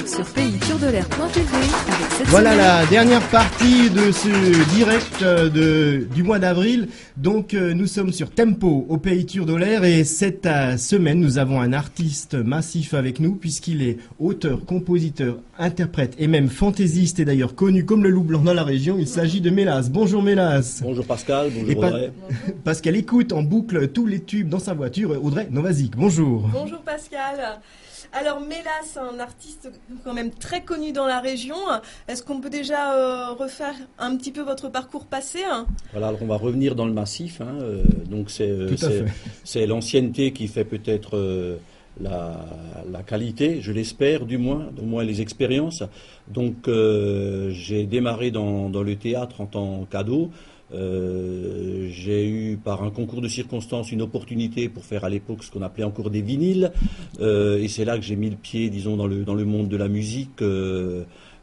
sur pays-sur-de-l'air.tv avec cette Voilà semaine. la dernière partie de ce direct du mois d'avril. Donc nous sommes sur Tempo au Pays Turdolaire et cette semaine nous avons un artiste massif avec nous puisqu'il est auteur, compositeur, interprète et même fantaisiste et d'ailleurs connu comme le loup blanc dans la région. Il s'agit de Mélas. Bonjour Mélas. Bonjour Pascal, bonjour Et Audrey. Pascal écoute en boucle tous les tubes dans sa voiture. Audrey Novazic, bonjour. Bonjour Pascal. Alors Mélas, un artiste quand même très connu dans la région. Est-ce qu'on peut déjà refaire un petit peu votre parcours passé? Voilà, alors on va revenir dans le massif. Donc Tout à fait. c'est l'ancienneté qui fait peut-être la qualité, je l'espère du moins les expériences. Donc j'ai démarré dans le théâtre en tant qu'ado. J'ai eu par un concours de circonstances une opportunité pour faire à l'époque ce qu'on appelait encore des vinyles, et c'est là que j'ai mis le pied, disons, dans le monde de la musique,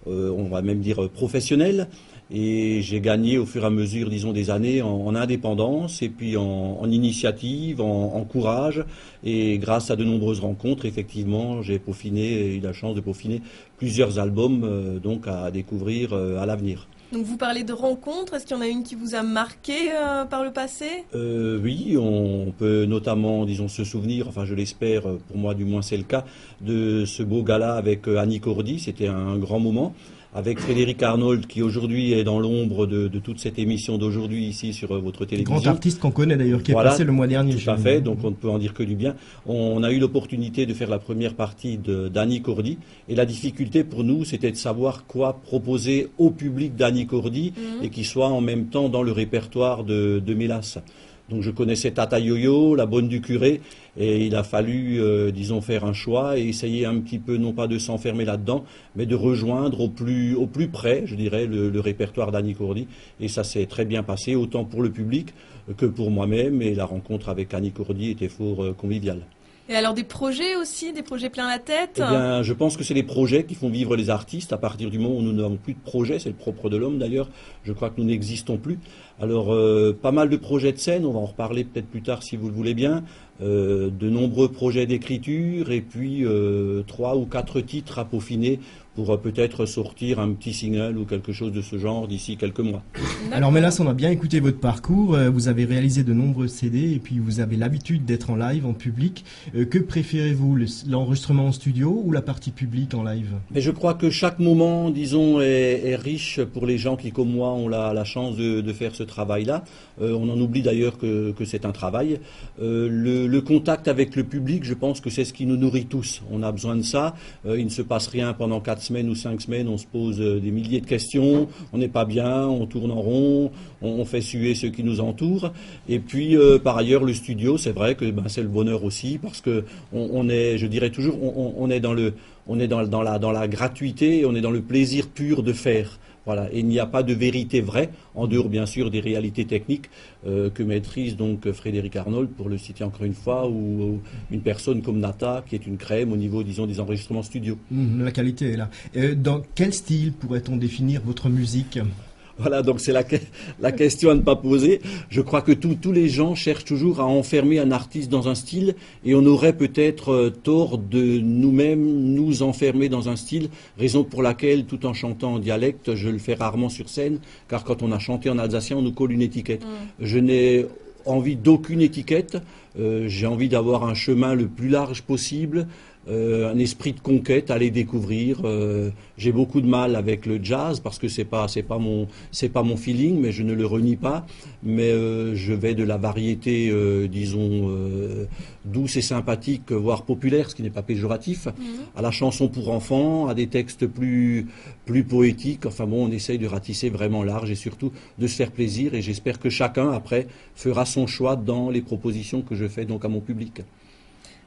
on va même dire professionnelle, et j'ai gagné au fur et à mesure, disons, des années en indépendance et puis en initiative, en courage, et grâce à de nombreuses rencontres, effectivement, j'ai eu la chance de peaufiner plusieurs albums, donc à découvrir à l'avenir. Donc vous parlez de rencontres, est-ce qu'il y en a une qui vous a marqué par le passé? Oui, on peut notamment, disons, se souvenir, enfin je l'espère, pour moi du moins c'est le cas, de ce beau gala avec Annie Cordy. C'était un grand moment, avec Frédéric Arnold qui aujourd'hui est dans l'ombre de toute cette émission d'aujourd'hui ici sur votre télévision. Grand artiste qu'on connaît d'ailleurs, qui est Voilà, passé le mois dernier. Tout à fait, donc on ne peut en dire que du bien. On a eu l'opportunité de faire la première partie d'Annie Cordy, et la difficulté pour nous, c'était de savoir quoi proposer au public d'Annie Cordy et qui soit en même temps dans le répertoire de Mélas. Donc je connaissais Tata Yo-Yo, La Bonne du Curé, et il a fallu, disons, faire un choix et essayer un petit peu, non pas de s'enfermer là-dedans, mais de rejoindre au plus près, je dirais, le répertoire d'Annie Cordy. Et ça s'est très bien passé, autant pour le public que pour moi-même, et la rencontre avec Annie Cordy était fort conviviale. Et alors des projets aussi, des projets plein la tête? Eh bien, je pense que c'est les projets qui font vivre les artistes. À partir du moment où nous n'avons plus de projets, c'est le propre de l'homme d'ailleurs, je crois que nous n'existons plus. Alors, pas mal de projets de scène, on va en reparler peut-être plus tard si vous le voulez bien. De nombreux projets d'écriture et puis 3 ou 4 titres à peaufiner pour peut-être sortir un petit single ou quelque chose de ce genre d'ici quelques mois. Alors Mélas, on a bien écouté votre parcours, vous avez réalisé de nombreux CD et puis vous avez l'habitude d'être en live, en public. Que préférez-vous, l'enregistrement en studio ou la partie publique en live? Mais je crois que chaque moment, disons, est riche pour les gens qui, comme moi, ont la chance de faire ce travail-là. On en oublie d'ailleurs que c'est un travail. Le contact avec le public, je pense que c'est ce qui nous nourrit tous. On a besoin de ça. Il ne se passe rien pendant 4 semaines ou 5 semaines. On se pose des milliers de questions. On n'est pas bien, on tourne en rond, on fait suer ceux qui nous entourent. Et puis, par ailleurs, le studio, c'est vrai que c'est le bonheur aussi parce que on est, je dirais toujours, on est dans la gratuité, on est dans le plaisir pur de faire. Voilà, et il n'y a pas de vérité vraie, en dehors bien sûr des réalités techniques que maîtrise donc Frédéric Arnold, pour le citer encore une fois, ou une personne comme Nata, qui est une crème au niveau, disons, des enregistrements studio. La qualité est là. Dans quel style pourrait-on définir votre musique? Voilà, donc c'est la question à ne pas poser. Je crois que tous les gens cherchent toujours à enfermer un artiste dans un style, et on aurait peut-être tort de nous-mêmes nous enfermer dans un style, raison pour laquelle, tout en chantant en dialecte, je le fais rarement sur scène, car quand on a chanté en alsacien, on nous colle une étiquette. Je n'ai envie d'aucune étiquette, j'ai envie d'avoir un chemin le plus large possible, un esprit de conquête, à les découvrir. J'ai beaucoup de mal avec le jazz parce que c'est pas mon feeling, mais je ne le renie pas. Mais je vais de la variété, disons, douce et sympathique, voire populaire, ce qui n'est pas péjoratif, à la chanson pour enfants, à des textes plus poétiques. Enfin bon, on essaye de ratisser vraiment large et surtout de se faire plaisir. Et j'espère que chacun après fera son choix dans les propositions que je fais donc à mon public.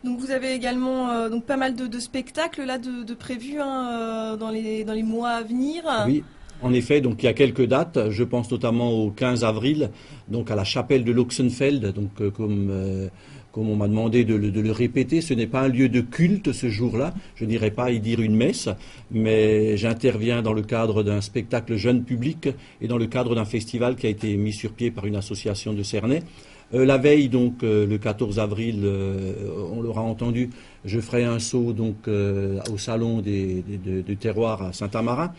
Donc vous avez également donc pas mal de spectacles là de prévus dans les mois à venir. Oui, en effet, donc il y a quelques dates. Je pense notamment au 15 avril, donc à la chapelle de l'Oxenfeld. Donc comme on m'a demandé de le répéter, ce n'est pas un lieu de culte ce jour-là. Je n'irai pas y dire une messe, mais j'interviens dans le cadre d'un spectacle jeune public et dans le cadre d'un festival qui a été mis sur pied par une association de Cernay. La veille, donc le 14 avril, on l'aura entendu, je ferai un saut donc au salon du terroir à Saint-Amarin.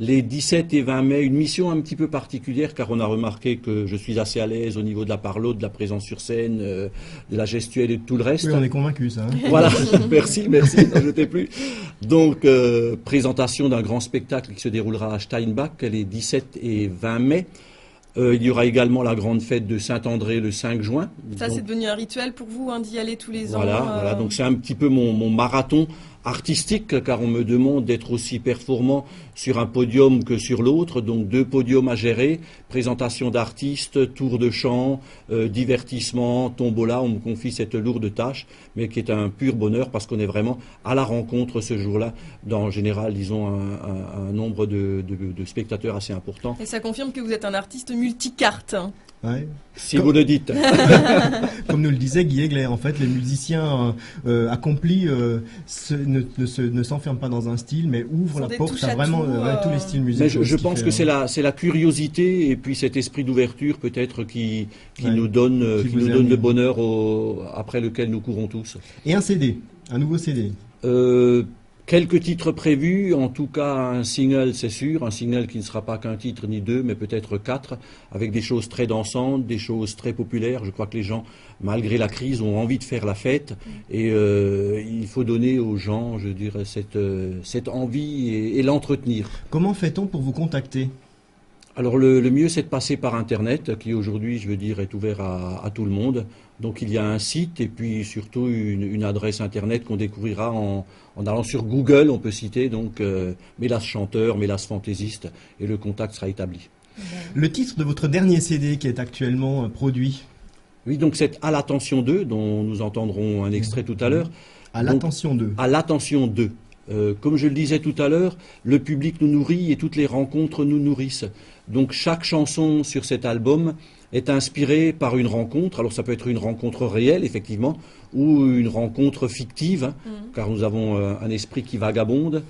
Les 17 et 20 mai, une mission un petit peu particulière car on a remarqué que je suis assez à l'aise au niveau de la parlo, de la présence sur scène, de la gestuelle et de tout le reste. Oui, on est convaincus, ça. Hein. Voilà, merci, n'en jetez plus. Donc, présentation d'un grand spectacle qui se déroulera à Steinbach les 17 et 20 mai. Il y aura également la grande fête de Saint-André le 5 juin. Ça, donc, c'est devenu un rituel pour vous, hein, d'y aller tous les ans. Voilà, donc c'est un petit peu mon marathon artistique, car on me demande d'être aussi performant sur un podium que sur l'autre, donc 2 podiums à gérer, présentation d'artistes, tour de chant, divertissement, tombola, on me confie cette lourde tâche, mais qui est un pur bonheur parce qu'on est vraiment à la rencontre ce jour-là, en général, disons, un nombre de spectateurs assez important. Et ça confirme que vous êtes un artiste multicarte. Ouais. Si vous le dites. Comme nous le disait Guy Egler, en fait, les musiciens accomplis ne s'enferment pas dans un style, mais ouvrent la porte à vraiment tous les styles musicaux. Mais je pense que c'est la curiosité et puis cet esprit d'ouverture peut-être qui nous donne le bonheur après lequel nous courons tous. Et un nouveau CD. Quelques titres prévus, en tout cas un single c'est sûr, un single qui ne sera pas qu'un titre ni 2, mais peut-être 4, avec des choses très dansantes, des choses très populaires. Je crois que les gens, malgré la crise, ont envie de faire la fête et il faut donner aux gens, je dirais, cette envie et l'entretenir. Comment fait-on pour vous contacter ? Alors le mieux c'est de passer par Internet qui aujourd'hui je veux dire est ouvert à tout le monde. Donc il y a un site et puis surtout une adresse Internet qu'on découvrira en allant sur Google, on peut citer donc Mélas chanteur, Mélas fantaisiste et le contact sera établi. Le titre de votre dernier CD qui est actuellement produit ? Oui, donc c'est À l'attention 2 dont nous entendrons un extrait tout à l'heure. À l'attention 2. À l'attention 2. Comme je le disais tout à l'heure, le public nous nourrit et toutes les rencontres nous nourrissent. Donc chaque chanson sur cet album est inspirée par une rencontre. Alors ça peut être une rencontre réelle, effectivement, ou une rencontre fictive, hein, car nous avons un esprit qui vagabonde,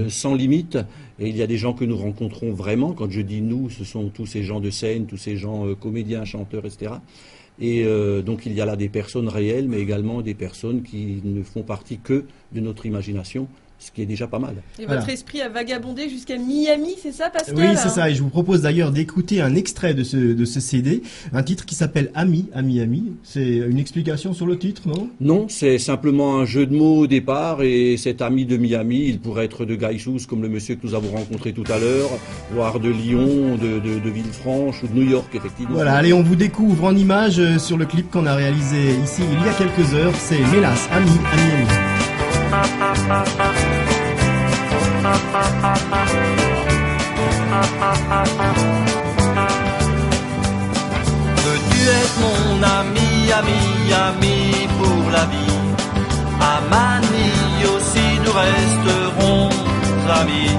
sans limite. Et il y a des gens que nous rencontrons vraiment. Quand je dis nous, ce sont tous ces gens de scène, tous ces gens comédiens, chanteurs, etc. Et donc il y a là des personnes réelles, mais également des personnes qui ne font partie que de notre imagination, ce qui est déjà pas mal. Et votre esprit a vagabondé jusqu'à Miami, c'est ça, Pascal ? Oui, c'est ça. Et je vous propose d'ailleurs d'écouter un extrait de ce CD, un titre qui s'appelle Ami, Ami, Ami. C'est une explication sur le titre, non ? Non, c'est simplement un jeu de mots au départ. Et cet ami de Miami, il pourrait être de Gaïchous, comme le monsieur que nous avons rencontré tout à l'heure, voire de Lyon, de Villefranche ou de New York, effectivement. Voilà, allez, on vous découvre en images sur le clip qu'on a réalisé ici il y a quelques heures. C'est Mélas, Ami, Ami, Ami. Veux-tu être mon ami, ami, ami pour la vie? À Manille aussi nous resterons amis,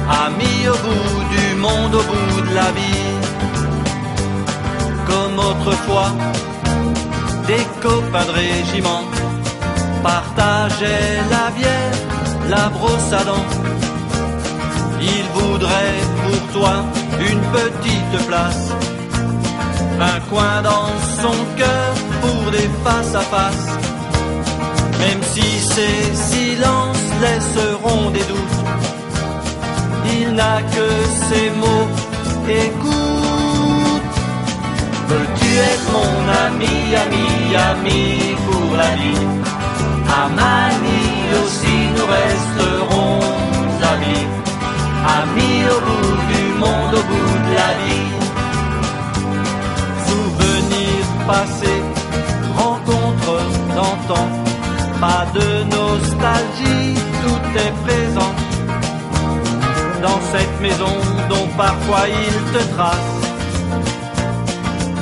amis au bout du monde, au bout de la vie. Comme autrefois, des copains de régiment partageaient la bière, la brosse à dents. Il voudrait pour toi une petite place, un coin dans son cœur pour des face à face. Même si ces silences laisseront des doutes, il n'a que ces mots, écoute. Veux-tu être mon ami, ami, ami pour la vie? À Manille aussi nous resterons amis, amis au bout du monde, au bout de la vie. Souvenirs passés, rencontres d'antan, pas de nostalgie, tout est présent. Dans cette maison dont parfois il te trace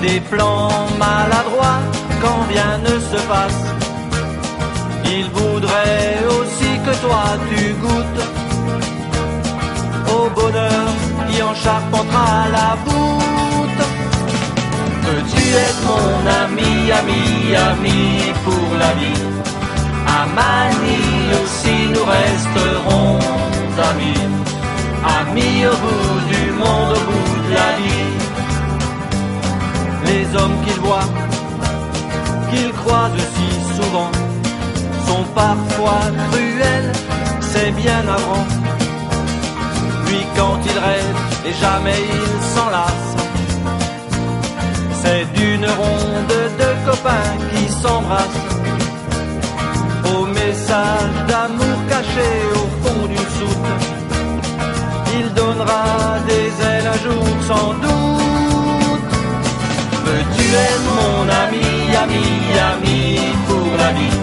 des plans maladroits quand rien ne se passe. Il voudrait aussi que toi tu goûtes au bonheur qui en charpentera la voûte. Veux-tu être mon ami, ami, ami pour la vie? À Manille aussi nous resterons amis, amis au bout du monde, au bout de la vie. Les hommes qu'il voit qu'ils croisent si souvent sont parfois cruels, c'est bien avant. Lui quand il rêve et jamais il s'enlace, c'est d'une ronde de copains qui s'embrassent. Au message d'amour caché au fond d'une soute, il donnera des ailes un jour sans doute. Veux-tu être mon ami, ami, ami pour la vie?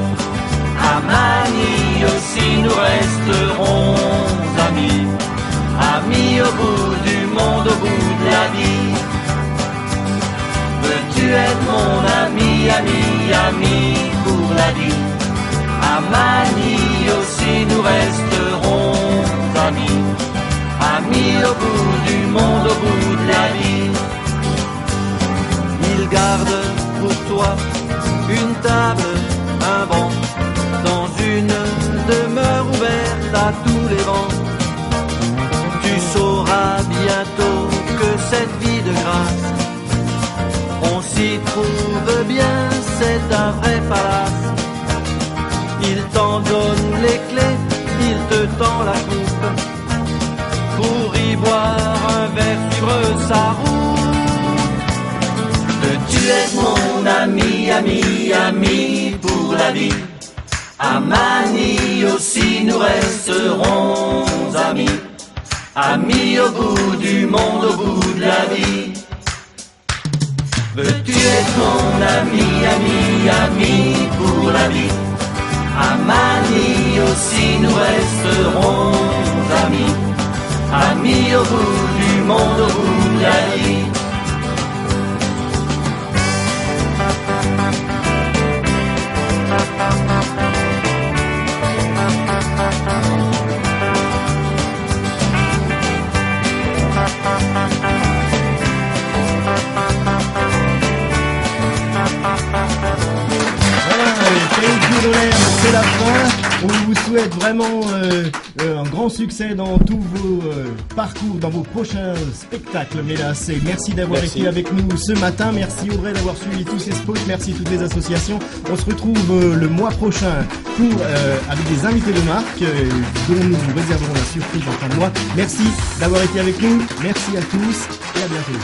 À Manille aussi nous resterons amis, amis au bout du monde, au bout de la vie. Veux-tu être mon ami, ami, ami pour la vie? À Manille aussi nous resterons amis, amis au bout du monde, au bout de la vie. Il garde pour toi une table, un banc, dans une demeure ouverte à tous les vents. Tu sauras bientôt que cette vie de grâce, on s'y trouve bien, c'est un vrai palace. Il t'en donne les clés, il te tend la coupe, pour y boire un verre, suivre sa route. Veux-tu être mon ami, ami, ami pour la vie? À Manille aussi nous resterons amis, amis au bout du monde, au bout de la vie. Veux-tu être mon ami, ami, ami pour la vie? À Manille aussi nous resterons amis, amis au bout du monde, au bout de la vie. C'est la fin. On vous souhaite vraiment un grand succès dans tous vos parcours, dans vos prochains spectacles. Mais là, merci d'avoir été avec nous ce matin. Merci Audrey d'avoir suivi tous ces spots. Merci toutes les associations. On se retrouve le mois prochain pour avec des invités de marque dont nous vous réserverons la surprise en fin de mois. Merci d'avoir été avec nous. Merci à tous et à bientôt.